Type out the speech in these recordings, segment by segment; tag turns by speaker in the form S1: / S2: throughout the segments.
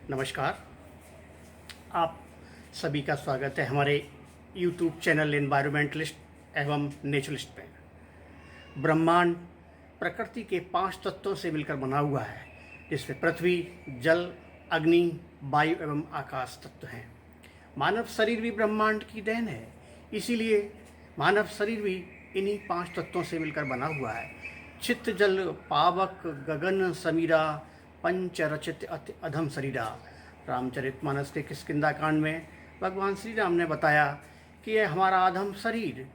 S1: नमस्कार। आप सभी का स्वागत है हमारे YouTube चैनल एनवायरमेंटलिस्ट एवं नेचुरलिस्ट में। ब्रह्मांड प्रकृति के 5 तत्वों से मिलकर बना हुआ है, जिसमें पृथ्वी, जल, अग्नि, वायु एवं आकाश तत्व हैं। मानव शरीर भी ब्रह्मांड की देन है, इसीलिए मानव शरीर भी इन्हीं 5 तत्वों से मिलकर बना हुआ है। चित्त जल पावक गगन समीरा पंचरचित अति अधम शरीरा। रामचरितमानस के किष्किंधा कांड में भगवान श्री राम ने बताया कि यह हमारा अधम शरीर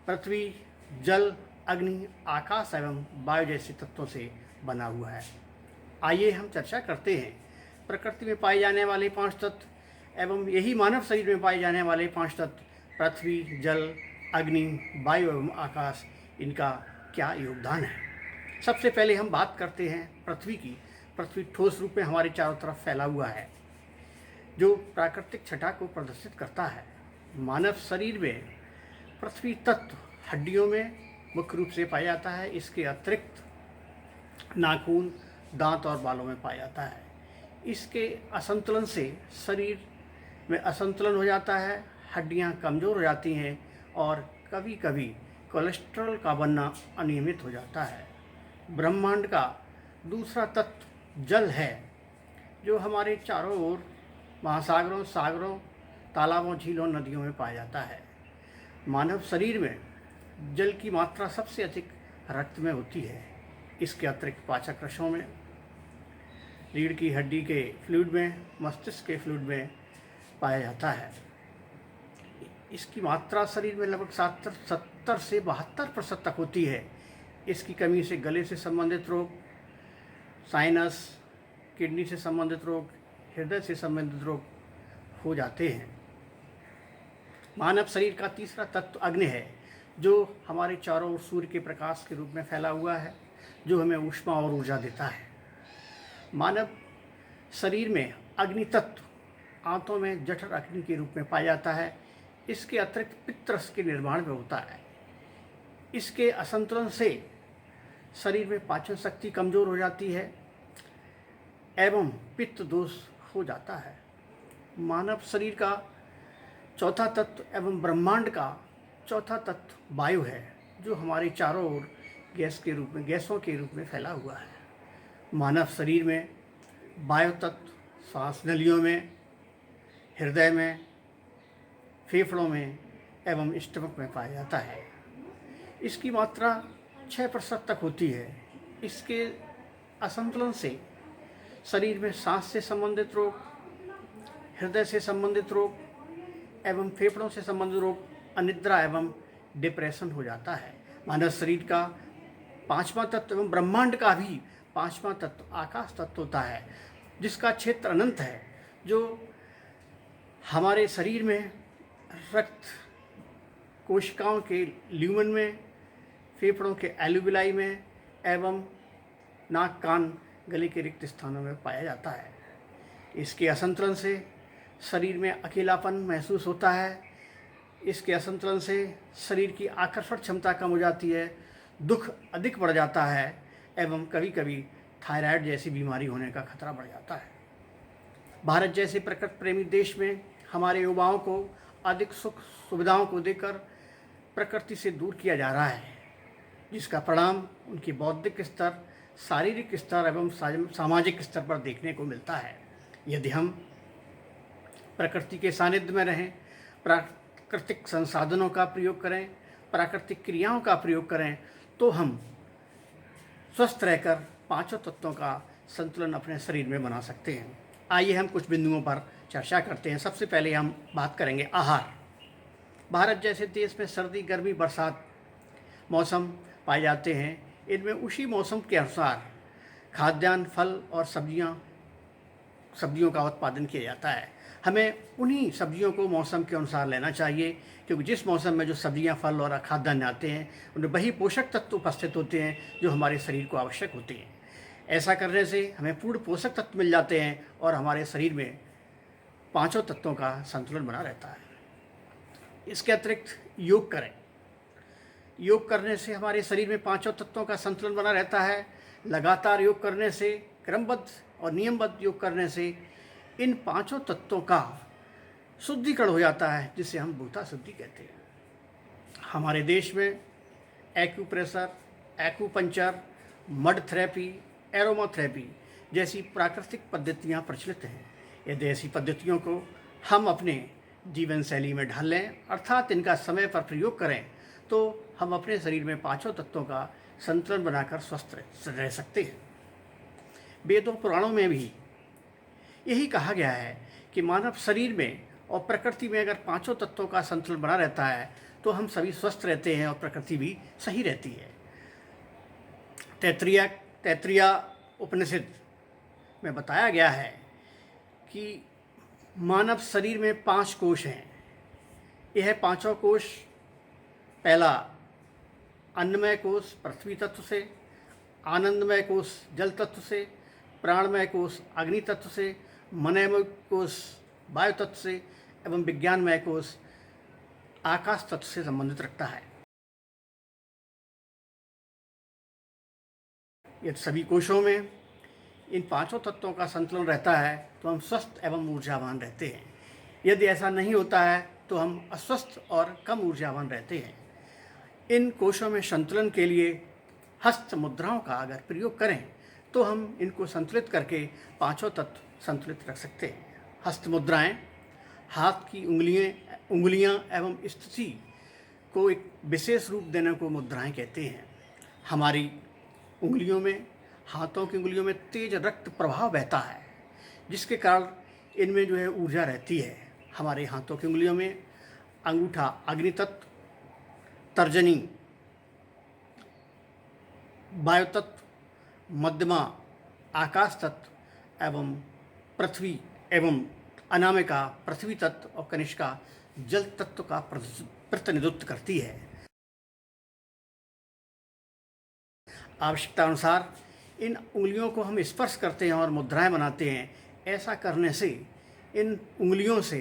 S1: पृथ्वी, जल, अग्नि, आकाश एवं वायु जैसे तत्वों से बना हुआ है। आइए हम चर्चा करते हैं प्रकृति में पाए जाने वाले 5 तत्व एवं यही मानव शरीर में पाए जाने वाले 5 तत्व पृथ्वी, जल, अग्नि, वायु एवं आकाश, इनका क्या योगदान है। सबसे पहले हम बात करते हैं पृथ्वी की। पृथ्वी ठोस रूप में हमारे चारों तरफ फैला हुआ है, जो प्राकृतिक छटा को प्रदर्शित करता है। मानव शरीर में पृथ्वी तत्व हड्डियों में मुख्य रूप से पाया जाता है। इसके अतिरिक्त नाखून, दांत और बालों में पाया जाता है। इसके असंतुलन से शरीर में असंतुलन हो जाता है, हड्डियां कमज़ोर हो जाती हैं और कभी कभी कोलेस्ट्रॉल का बनना अनियमित हो जाता है। ब्रह्मांड का दूसरा तत्व जल है, जो हमारे चारों ओर महासागरों, सागरों, तालाबों, झीलों, नदियों में पाया जाता है। मानव शरीर में जल की मात्रा सबसे अधिक रक्त में होती है। इसके अतिरिक्त पाचक रसों में, रीढ़ की हड्डी के फ्लूइड में, मस्तिष्क के फ्लूइड में पाया जाता है। इसकी मात्रा शरीर में लगभग 70 से 72% तक होती है। इसकी कमी से गले से संबंधित रोग, साइनस, किडनी से संबंधित रोग, हृदय से संबंधित रोग हो जाते हैं। मानव शरीर का तीसरा तत्व अग्नि है, जो हमारे चारों ओर सूर्य के प्रकाश के रूप में फैला हुआ है, जो हमें ऊष्मा और ऊर्जा देता है। मानव शरीर में अग्नि तत्व आंतों में जठर अग्नि के रूप में पाया जाता है। इसके अतिरिक्त पित्तरस के निर्माण में होता है। इसके असंतुलन से शरीर में पाचन शक्ति कमज़ोर हो जाती है एवं पित्त दोष हो जाता है। मानव शरीर का चौथा तत्व एवं ब्रह्मांड का चौथा तत्व वायु है, जो हमारे चारों ओर गैसों के रूप में फैला हुआ है। मानव शरीर में वायु तत्व सांस नलियों में, हृदय में, फेफड़ों में एवं स्टमक में पाया जाता है। इसकी मात्रा 6% तक होती है। इसके असंतुलन से शरीर में सांस से संबंधित रोग, हृदय से संबंधित रोग एवं फेफड़ों से संबंधित रोग, अनिद्रा एवं डिप्रेशन हो जाता है। मानव शरीर का 5वां तत्व एवं ब्रह्मांड का भी 5वां तत्व आकाश तत्व होता है, जिसका क्षेत्र अनंत है, जो हमारे शरीर में रक्त कोशिकाओं के ल्यूमन में, फेफड़ों के एल्यूविलाई में एवं नाक, कान, गले के रिक्त स्थानों में पाया जाता है। इसके असंतुलन से शरीर में अकेलापन महसूस होता है। इसके असंतुलन से शरीर की आकर्षण क्षमता कम हो जाती है, दुख अधिक बढ़ जाता है एवं कभी कभी थायराइड जैसी बीमारी होने का खतरा बढ़ जाता है। भारत जैसे प्रकृति प्रेमी देश में हमारे युवाओं को अधिक सुख सुविधाओं को देकर प्रकृति से दूर किया जा रहा है, जिसका परिणाम उनकी बौद्धिक स्तर, शारीरिक स्तर एवं सामाजिक स्तर पर देखने को मिलता है। यदि हम प्रकृति के सानिध्य में रहें, प्राकृतिक संसाधनों का प्रयोग करें, प्राकृतिक क्रियाओं का प्रयोग करें, तो हम स्वस्थ रहकर 5 तत्वों का संतुलन अपने शरीर में बना सकते हैं। आइए हम कुछ बिंदुओं पर चर्चा करते हैं। सबसे पहले हम बात करेंगे आहार। भारत जैसे देश में सर्दी, गर्मी, बरसात मौसम पाए जाते हैं। इनमें उसी मौसम के अनुसार खाद्यान्न, फल और सब्जियों का उत्पादन किया जाता है। हमें उन्हीं सब्जियों को मौसम के अनुसार लेना चाहिए, क्योंकि जिस मौसम में जो सब्जियां, फल और खाद्यान्न आते हैं, उनमें वही पोषक तत्व उपस्थित होते हैं जो हमारे शरीर को आवश्यक होते हैं। ऐसा करने से हमें पूर्ण पोषक तत्व मिल जाते हैं और हमारे शरीर में 5 तत्वों का संतुलन बना रहता है। इसके अतिरिक्त योग करें। योग करने से हमारे शरीर में 5 तत्वों का संतुलन बना रहता है। लगातार योग करने से, क्रमबद्ध और नियमबद्ध योग करने से इन पांचों तत्वों का शुद्धिकरण हो जाता है, जिसे हम भूता शुद्धि कहते हैं। हमारे देश में acupressure, acupuncture, mud therapy, aromatherapy जैसी प्राकृतिक पद्धतियाँ प्रचलित हैं। यदि ऐसी पद्धतियों को हम अपने जीवन शैली में ढाल लें, अर्थात इनका समय पर प्रयोग करें, तो हम अपने शरीर में पांचों तत्वों का संतुलन बनाकर स्वस्थ रह सकते हैं। वेदों पुराणों में भी यही कहा गया है कि मानव शरीर में और प्रकृति में अगर पांचों तत्वों का संतुलन बना रहता है तो हम सभी स्वस्थ रहते हैं और प्रकृति भी सही रहती है। तैत्तिरीय उपनिषद में बताया गया है कि मानव शरीर में 5 कोश हैं। यह पांचों कोश, पहला अन्नमय कोश पृथ्वी तत्व से, आनंदमय कोश जल तत्व से, प्राणमय कोश अग्नि तत्व से, मनमय कोश वायु तत्व से एवं विज्ञानमय कोश आकाश तत्व से संबंधित रखता है। यदि सभी कोशों में इन पांचों तत्वों का संतुलन रहता है तो हम स्वस्थ एवं ऊर्जावान रहते हैं। यदि ऐसा नहीं होता है तो हम अस्वस्थ और कम ऊर्जावान रहते हैं। इन कोशों में संतुलन के लिए हस्त मुद्राओं का अगर प्रयोग करें तो हम इनको संतुलित करके पांचों तत्व संतुलित रख सकते हैं। हस्त मुद्राएं हाथ की उंगलियां एवं स्थिति को एक विशेष रूप देने को मुद्राएं कहते हैं। हमारी उंगलियों में, हाथों की उंगलियों में तेज रक्त प्रवाह बहता है, जिसके कारण इनमें जो है ऊर्जा रहती है। हमारे हाथों की उंगलियों में अंगूठा अग्नि तत्व, तर्जनी वायु तत्व, मध्यमा आकाश तत्व एवं पृथ्वी एवं अनामिका पृथ्वी तत्व और कनिष्का जल तत्व का प्रतिनिधित्व करती है। आवश्यकता अनुसार इन उंगलियों को हम स्पर्श करते हैं और मुद्राएं बनाते हैं। ऐसा करने से इन उंगलियों से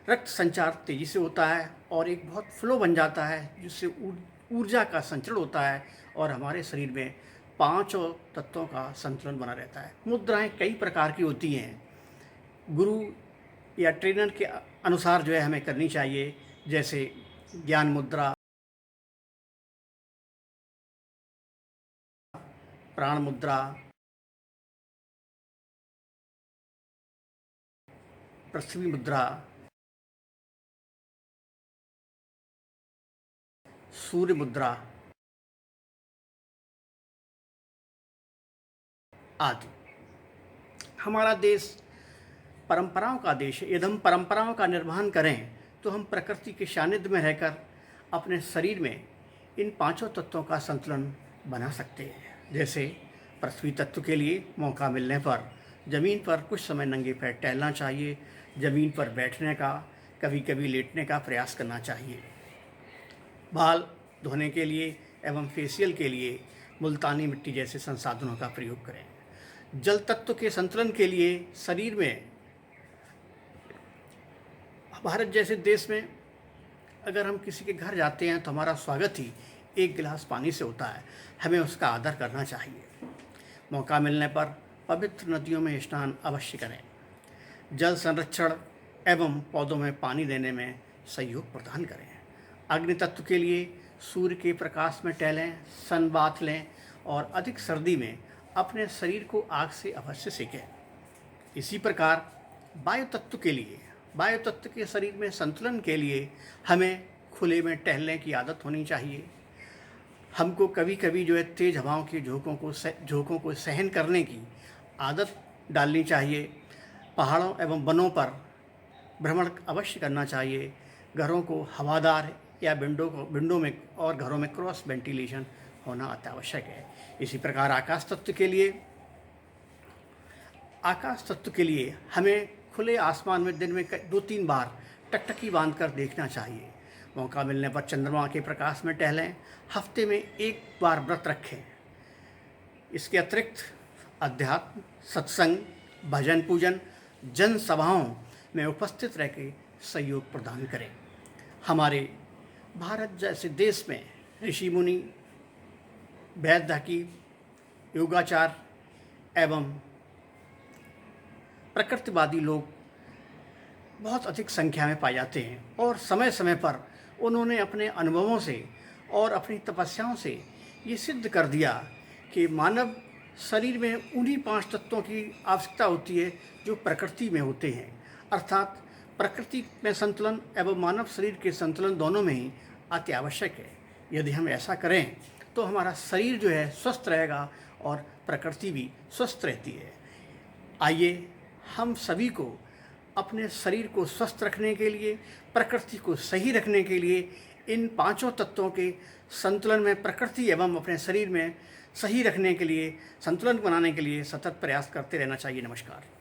S1: रक्त संचार तेजी से होता है और एक बहुत फ्लो बन जाता है, जिससे ऊर्जा का संचरण होता है और हमारे शरीर में पांचों तत्वों का संतुलन बना रहता है। मुद्राएं कई प्रकार की होती हैं। गुरु या ट्रेनर के अनुसार जो है हमें करनी चाहिए, जैसे ज्ञान मुद्रा, प्राण मुद्रा, पृथ्वी मुद्रा, सूर्य मुद्रा आदि। हमारा देश परंपराओं का देश है। यदि हम परंपराओं का निर्वहन करें तो हम प्रकृति के सानिध्य में रहकर अपने शरीर में इन पांचों तत्वों का संतुलन बना सकते हैं। जैसे पृथ्वी तत्व के लिए मौका मिलने पर ज़मीन पर कुछ समय नंगे पैर टहलना चाहिए, ज़मीन पर बैठने का, कभी कभी लेटने का प्रयास करना चाहिए। बाल धोने के लिए एवं फेशियल के लिए मुल्तानी मिट्टी जैसे संसाधनों का प्रयोग करें। जल तत्व के संतुलन के लिए शरीर में, भारत जैसे देश में अगर हम किसी के घर जाते हैं तो हमारा स्वागत ही एक गिलास पानी से होता है। हमें उसका आदर करना चाहिए। मौका मिलने पर पवित्र नदियों में स्नान अवश्य करें। जल संरक्षण एवं पौधों में पानी देने में सहयोग प्रदान करें। अग्नि तत्व के लिए सूर्य के प्रकाश में टहलें, सन बाथ लें और अधिक सर्दी में अपने शरीर को आग से अवश्य सेकें। इसी प्रकार वायु तत्व के लिए, वायु तत्व के शरीर में संतुलन के लिए हमें खुले में टहलने की आदत होनी चाहिए। हमको कभी कभी जो है तेज़ हवाओं के झोंकों को सहन करने की आदत डालनी चाहिए। पहाड़ों एवं वनों पर भ्रमण अवश्य करना चाहिए। घरों को हवादार या विंडो में और घरों में क्रॉस वेंटिलेशन होना अत्यावश्यक है। इसी प्रकार आकाश तत्व के लिए हमें खुले आसमान में दिन में 2-3 बार टकटकी बांधकर देखना चाहिए। मौका मिलने पर चंद्रमा के प्रकाश में टहलें। हफ्ते में 1 बार व्रत रखें। इसके अतिरिक्त अध्यात्म, सत्संग, भजन पूजन, जन सभाओं में उपस्थित रह के सहयोग प्रदान करें। हमारे भारत जैसे देश में ऋषि मुनि, वैद्य हकीम, योगाचार एवं प्रकृतिवादी लोग बहुत अधिक संख्या में पाए जाते हैं और समय समय पर उन्होंने अपने अनुभवों से और अपनी तपस्याओं से ये सिद्ध कर दिया कि मानव शरीर में उन्हीं 5 तत्वों की आवश्यकता होती है जो प्रकृति में होते हैं। अर्थात प्रकृति में संतुलन एवं मानव शरीर के संतुलन दोनों में ही अति आवश्यक है। यदि हम ऐसा करें तो हमारा शरीर जो है स्वस्थ रहेगा और प्रकृति भी स्वस्थ रहती है। आइए हम सभी को अपने शरीर को स्वस्थ रखने के लिए, प्रकृति को सही रखने के लिए, इन 5 तत्वों के संतुलन में प्रकृति एवं अपने शरीर में सही रखने के लिए, संतुलन बनाने के लिए सतत प्रयास करते रहना चाहिए। नमस्कार।